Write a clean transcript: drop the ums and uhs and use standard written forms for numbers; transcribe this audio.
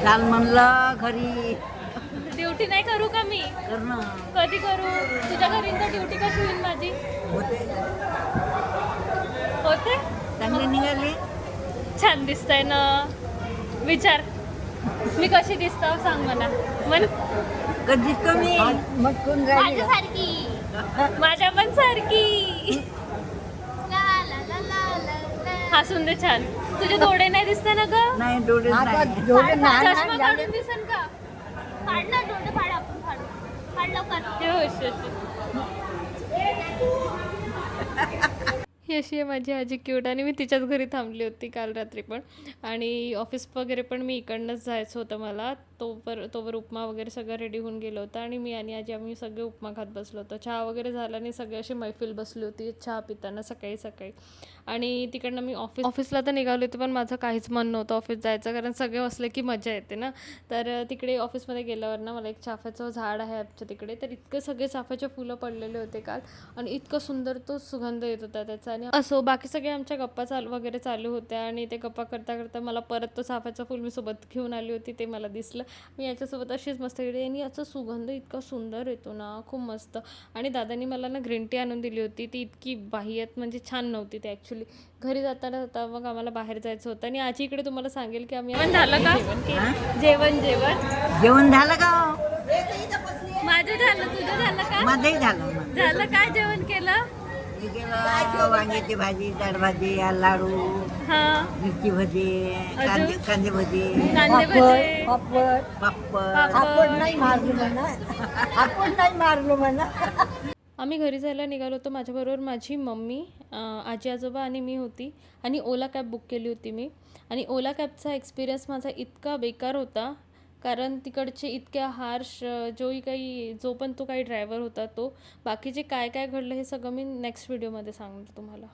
चाल म्हणलं घरी. ड्युटी नाही करू का मी? कर ना. कधी करू? तुझ्या घरी तर ड्युटी कशी होईल माझी? होते चांगले निघाले. छान दिसतंय ना. विचार मी कशी दिसतो सांग मला. म्हण कधीच कमी मग कोण राहिली का? माझ्यासारखी. माझ्या पण सारखी. हसून दे छान. तुझे डोळे नाही दिसते ना ग? नाही डोळे नाही. चष्मा काढून दिसन का? फाड ना डोळे, फाड आपण फाडू. फाड लवकर. हे होय ही अशी आहे माझी आजी क्यूट. आणि मी तिच्याच घरी थांबली होती काल रात्री पण. आणि ऑफिस वगैरे पण मी इकडनंच जायचं होतं मला. तोवर उपमा वगैरे सगळं रेडी होऊन गेलं होतं. आणि मी आणि आजी आम्ही सगळे उपमा खात बसलो होतो. चहा वगैरे झाला आणि सगळे अशी मैफिल बसली होती चहा पिताना सकाळी सकाळी. आणि तिकडनं मी ऑफिसला तर निघाली होती पण माझं काहीच मन नव्हतं ऑफिस जायचं, कारण सगळे असले की मजा येते ना. तर तिकडे ऑफिसमध्ये गेल्यावर ना मला एक चाफ्याचं झाड आहे आमच्या तिकडे. तर इतके सगळे चाफ्याचे फुलं पडलेले होते काल आणि इतकं सुंदर तो सुगंध येत होता त्याचा. आणि असो बाकी सगळे आमच्या गप्पा वगैरे चालू होत्या. आणि ते गप्पा करता करता मला परत तो चाफ्याचं फुल मी सोबत घेऊन आली होती, ते मला दिसलं. मी याच्यासोबत अशीच मस्त गेली आणि याचा सुगंध इतका सुंदर येतो ना, खूप मस्त. आणि दादानी मला ना ग्रीन टी आणून दिली होती. ती इतकी बाह्यत म्हणजे छान नव्हती ती ॲक्च्युली. घरी जाता मग आम्हाला बाहेर जायचं होतं. आणि आजी इकडे तुम्हाला सांगेल की आम्ही झालं का जेवण जेवण झालं का? माझं झालं, तुझं झालं का? माझंही झालं. झालं. काय जेवण केलं? मी केलं वांग्याची भाजी, डाळ भाजी, लाडू, हा मिरची भजी, कांदे भजी, कांदे भजे, पापड नाही मारलो म्हणा. आम्ही घरी जायला निघालो होतो. माझ्याबरोबर माझी मम्मी, आजी आजोबा आणि मी होती. आणि ओला कॅब बुक केली होती मी. आणि ओला कॅबचा एक्सपिरियन्स माझा इतका बेकार होता, कारण तिकडचे इतक्या हार्श जो पण तो काही ड्रायव्हर होता तो. बाकीचे काय काय घडलं हे सगळं मी नेक्स्ट व्हिडिओमध्ये सांगणार तुम्हाला.